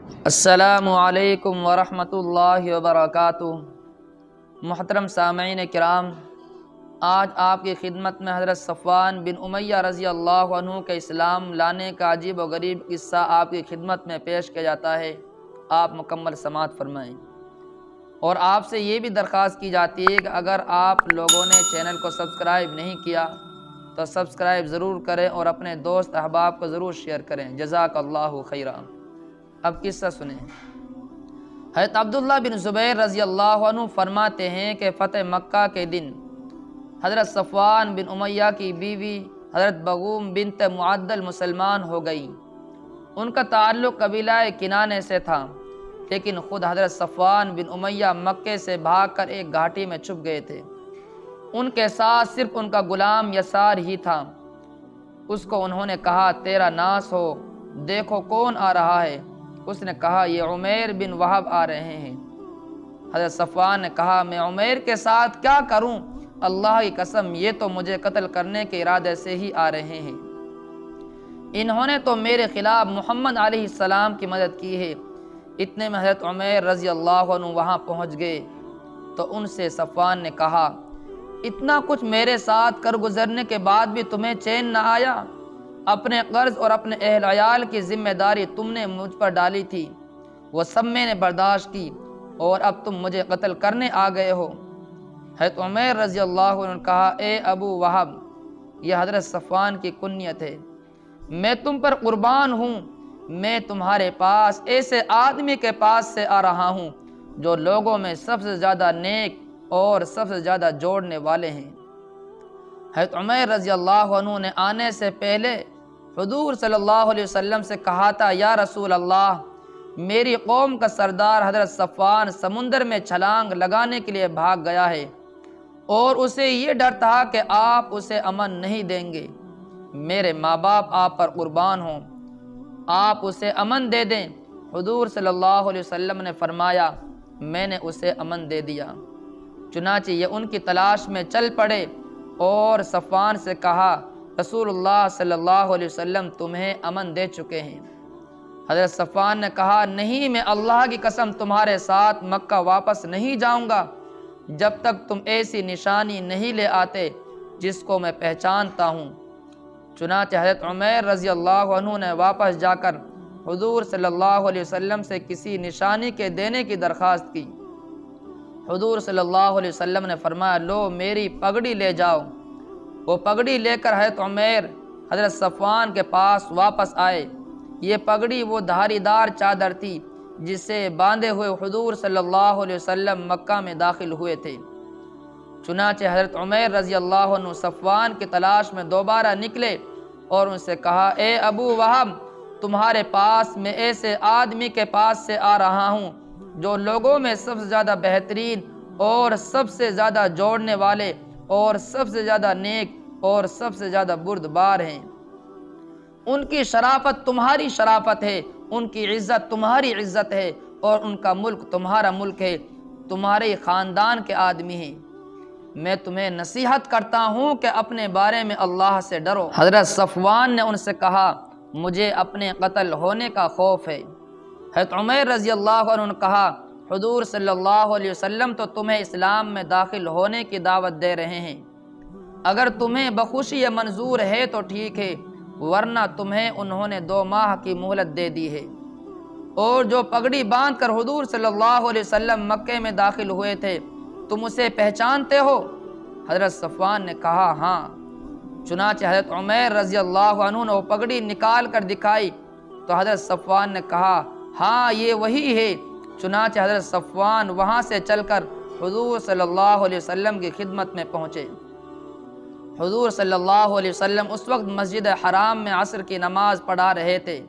السلام علیکم ورحمۃ اللہ وبرکاتہ۔ محترم سامعین کرام، آج آپ کی خدمت میں حضرت صفوان بن امیہ رضی اللہ عنہ کے اسلام لانے کا عجیب و غریب قصہ آپ کی خدمت میں پیش کیا جاتا ہے۔ آپ مکمل سماعت فرمائیں، اور آپ سے یہ بھی درخواست کی جاتی ہے کہ اگر آپ لوگوں نے چینل کو سبسکرائب نہیں کیا تو سبسکرائب ضرور کریں اور اپنے دوست احباب کو ضرور شیئر کریں۔ جزاک اللہ خیرا۔ اب قصہ سنیں۔ حضرت عبداللہ بن زبیر رضی اللہ عنہ فرماتے ہیں کہ فتح مکہ کے دن حضرت صفوان بن امیہ کی بیوی حضرت بغوم بنت معدل مسلمان ہو گئی۔ ان کا تعلق قبیلہ کنانے سے تھا، لیکن خود حضرت صفوان بن امیہ مکے سے بھاگ کر ایک گھاٹی میں چھپ گئے تھے۔ ان کے ساتھ صرف ان کا غلام یسار ہی تھا۔ اس کو انہوں نے کہا، تیرا ناس ہو، دیکھو کون آ رہا ہے۔ اس نے کہا، یہ عمیر بن وہب آ رہے ہیں۔ حضرت صفوان نے کہا، میں عمیر کے ساتھ کیا کروں؟ اللہ کی قسم، یہ تو مجھے قتل کرنے کے ارادے سے ہی آ رہے ہیں۔ انہوں نے تو میرے خلاف محمد علیہ السلام کی مدد کی ہے۔ اتنے میں حضرت عمیر رضی اللہ عنہ وہاں پہنچ گئے تو ان سے صفوان نے کہا، اتنا کچھ میرے ساتھ کر گزرنے کے بعد بھی تمہیں چین نہ آیا؟ اپنے قرض اور اپنے اہل عیال کی ذمہ داری تم نے مجھ پر ڈالی تھی، وہ سب میں نے برداشت کی، اور اب تم مجھے قتل کرنے آ گئے ہو۔ حضرت عمیر رضی اللہ عنہ نے کہا، اے ابو وہب، یہ حضرت صفوان کی کنیت ہے، میں تم پر قربان ہوں۔ میں تمہارے پاس ایسے آدمی کے پاس سے آ رہا ہوں جو لوگوں میں سب سے زیادہ نیک اور سب سے زیادہ جوڑنے والے ہیں۔ حضرت عمیر رضی اللہ عنہ نے آنے سے پہلے حضور صلی اللہ علیہ وسلم سے کہا تھا، یا رسول اللہ، میری قوم کا سردار حضرت صفوان سمندر میں چھلانگ لگانے کے لیے بھاگ گیا ہے، اور اسے یہ ڈر تھا کہ آپ اسے امن نہیں دیں گے۔ میرے ماں باپ آپ پر قربان ہوں، آپ اسے امن دے دیں۔ حضور صلی اللہ علیہ وسلم نے فرمایا، میں نے اسے امن دے دیا۔ چنانچہ یہ ان کی تلاش میں چل پڑے اور صفوان سے کہا، رسول اللہ صلی اللہ علیہ وسلم تمہیں امن دے چکے ہیں۔ حضرت صفوان نے کہا، نہیں، میں اللہ کی قسم تمہارے ساتھ مکہ واپس نہیں جاؤں گا جب تک تم ایسی نشانی نہیں لے آتے جس کو میں پہچانتا ہوں۔ چنانچہ حضرت عمیر رضی اللہ عنہ نے واپس جا کر حضور صلی اللہ علیہ وسلم سے کسی نشانی کے دینے کی درخواست کی۔ حضور صلی اللہ علیہ وسلم نے فرمایا، لو میری پگڑی لے جاؤ۔ وہ پگڑی لے کر حضرت عمیر حضرت صفوان کے پاس واپس آئے۔ یہ پگڑی وہ دھاری دار چادر تھی جسے باندھے ہوئے حضور صلی اللہ علیہ وسلم مکہ میں داخل ہوئے تھے۔ چنانچہ حضرت عمیر رضی اللہ عنہ صفوان کی تلاش میں دوبارہ نکلے اور ان سے کہا، اے ابو وہب، تمہارے پاس میں ایسے آدمی کے پاس سے آ رہا ہوں جو لوگوں میں سب سے زیادہ بہترین اور سب سے زیادہ جوڑنے والے اور سب سے زیادہ نیک اور سب سے زیادہ بردبار ہیں۔ ان کی شرافت تمہاری شرافت ہے، ان کی عزت تمہاری عزت ہے، اور ان کا ملک تمہارا ملک ہے، تمہارے خاندان کے آدمی ہیں۔ میں تمہیں نصیحت کرتا ہوں کہ اپنے بارے میں اللہ سے ڈرو۔ حضرت صفوان نے ان سے کہا، مجھے اپنے قتل ہونے کا خوف ہے۔ حضرت عمیر رضی اللہ عنہ نے کہا، حضور صلی اللہ علیہ وسلم تو تمہیں اسلام میں داخل ہونے کی دعوت دے رہے ہیں، اگر تمہیں بخوشی یہ منظور ہے تو ٹھیک ہے، ورنہ تمہیں انہوں نے 2 ماہ کی مہلت دے دی ہے۔ اور جو پگڑی باندھ کر حضور صلی اللہ علیہ وسلم مکے میں داخل ہوئے تھے، تم اسے پہچانتے ہو؟ حضرت صفوان نے کہا، ہاں۔ چنانچہ حضرت عمیر رضی اللہ عنہ نے وہ پگڑی نکال کر دکھائی تو حضرت صفوان نے کہا، ہاں یہ وہی ہے۔ چنانچہ حضرت صفوان وہاں سے چل کر حضور صلی اللہ علیہ وسلم کی خدمت میں پہنچے۔ حضور صلی اللہ علیہ وسلم اس وقت مسجد حرام میں عصر کی نماز پڑھا رہے تھے۔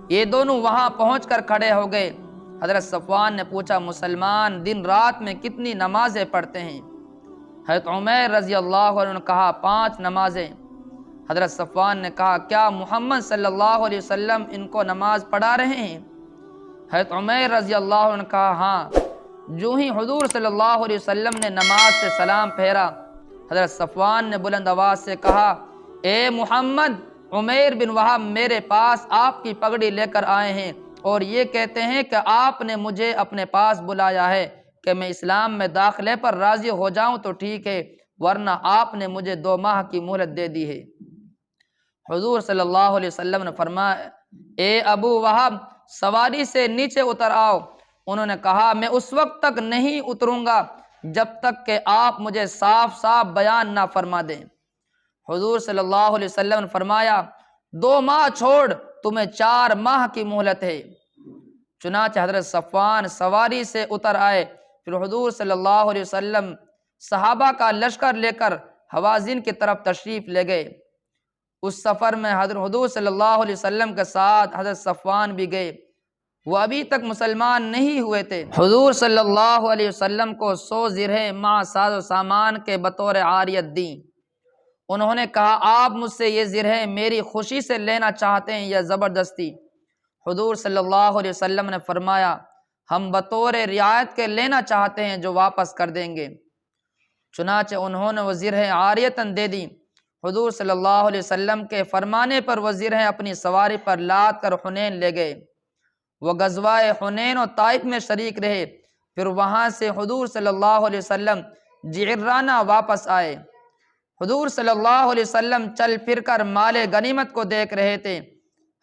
یہ دونوں وہاں پہنچ کر کھڑے ہو گئے۔ حضرت صفوان نے پوچھا، مسلمان دن رات میں کتنی نمازیں پڑھتے ہیں؟ حضرت عمیر رضی اللہ عنہ نے کہا، 5 نمازیں۔ حضرت صفوان نے کہا، کیا محمد صلی اللہ علیہ وسلم ان کو نماز پڑھا رہے ہیں؟ حضرت عمیر رضی اللہ عنہ نے کہا، ہاں۔ جو ہی حضور صلی اللہ علیہ وسلم نے نماز سے سلام پھیرا، حضرت صفوان نے بلند آواز سے کہا، اے محمد، عمیر بن وہب میرے پاس آپ کی پگڑی لے کر آئے ہیں اور یہ کہتے ہیں کہ آپ نے مجھے اپنے پاس بلایا ہے کہ میں اسلام میں داخلے پر راضی ہو جاؤں تو ٹھیک ہے، ورنہ آپ نے مجھے 2 ماہ کی مہلت دے دی ہے۔ حضور صلی اللہ علیہ وسلم نے فرمایا، اے ابو وہب، سواری سے نیچے اتر آؤ۔ انہوں نے کہا، میں اس وقت تک نہیں اتروں گا جب تک کہ آپ مجھے صاف صاف بیان نہ فرما دیں۔ حضور صلی اللہ علیہ وسلم نے فرمایا، 2 ماہ چھوڑ تمہیں 4 ماہ کی مہلت ہے۔ چنانچہ حضرت صفوان سواری سے اتر آئے۔ پھر حضور صلی اللہ علیہ وسلم صحابہ کا لشکر لے کر حوازن کی طرف تشریف لے گئے۔ اس سفر میں حضور صلی اللہ علیہ وسلم کے ساتھ حضرت صفوان بھی گئے، وہ ابھی تک مسلمان نہیں ہوئے تھے۔ حضور صلی اللہ علیہ وسلم کو 100 درہم مع ساز و سامان کے بطور عاریت دیں۔ انہوں نے کہا، آپ مجھ سے یہ درہم میری خوشی سے لینا چاہتے ہیں یا زبردستی؟ حضور صلی اللہ علیہ وسلم نے فرمایا، ہم بطور رعایت کے لینا چاہتے ہیں جو واپس کر دیں گے۔ چنانچہ انہوں نے وہ درہم عاریتاً دے دی۔ حضور صلی اللہ علیہ وسلم کے فرمانے پر وہ درہم اپنی سواری پر لاد کر حنین لے گئے۔ وہ غزوہ حنین و طائف میں شریک رہے۔ پھر وہاں سے حضور صلی اللہ علیہ وسلم جعرانہ واپس آئے۔ حضور صلی اللہ علیہ وسلم چل پھر کر مال غنیمت کو دیکھ رہے تھے۔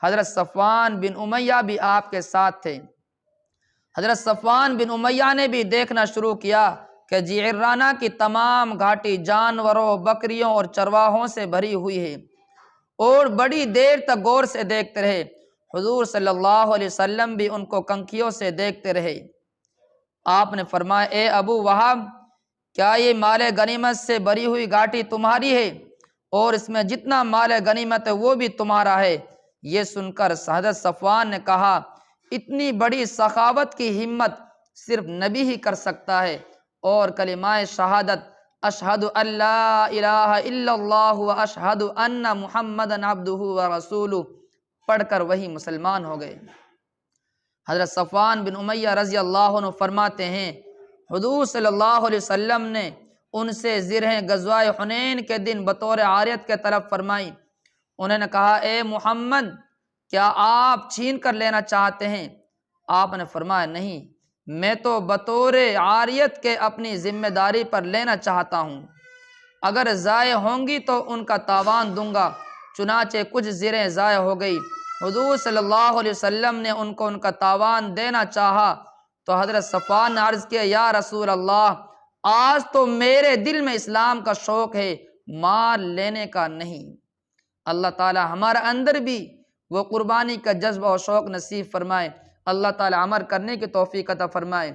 حضرت صفوان بن امیہ بھی آپ کے ساتھ تھے۔ حضرت صفوان بن امیہ نے بھی دیکھنا شروع کیا کہ جعرانہ کی تمام گھاٹی جانوروں، بکریوں اور چرواہوں سے بھری ہوئی ہے، اور بڑی دیر تک غور سے دیکھتے رہے۔ حضور صلی اللہ علیہ وسلم بھی ان کو کنکھیوں سے دیکھتے رہے۔ آپ نے فرمایا، اے ابو وہب، کیا یہ مال غنیمت سے بھری ہوئی گھاٹی تمہاری ہے اور اس میں جتنا مال غنیمت ہے وہ بھی تمہارا ہے؟ یہ سن کر حضرت صفوان نے کہا، اتنی بڑی سخاوت کی ہمت صرف نبی ہی کر سکتا ہے، اور کلمہ شہادت اشہد ان لا الہ الا اللہ و اشہد ان محمدًا عبدہ و رسولہ پڑھ کر وہی مسلمان ہو گئے۔ حضرت صفوان بن امیہ رضی اللہ عنہ فرماتے ہیں، حضور صلی اللہ علیہ وسلم نے ان سے زرہیں غزوہ حنین کے دن بطور عاریت کے طلب فرمائی۔ انہوں نے کہا، اے محمد، کیا آپ چھین کر لینا چاہتے ہیں؟ آپ نے فرمایا، نہیں، میں تو بطور عاریت کے اپنی ذمہ داری پر لینا چاہتا ہوں، اگر ضائع ہوں گی تو ان کا تاوان دوں گا۔ چنانچہ کچھ زرہیں ضائع ہو گئی۔ حضور صلی اللہ علیہ وسلم نے ان کو ان کا تاوان دینا چاہا تو حضرت صفوان نے عرض کیا، یا رسول اللہ، آج تو میرے دل میں اسلام کا شوق ہے، مال لینے کا نہیں۔ اللہ تعالی ہمارے اندر بھی وہ قربانی کا جذبہ و شوق نصیب فرمائے۔ اللہ تعالی عمل کرنے کی توفیق عطا فرمائے۔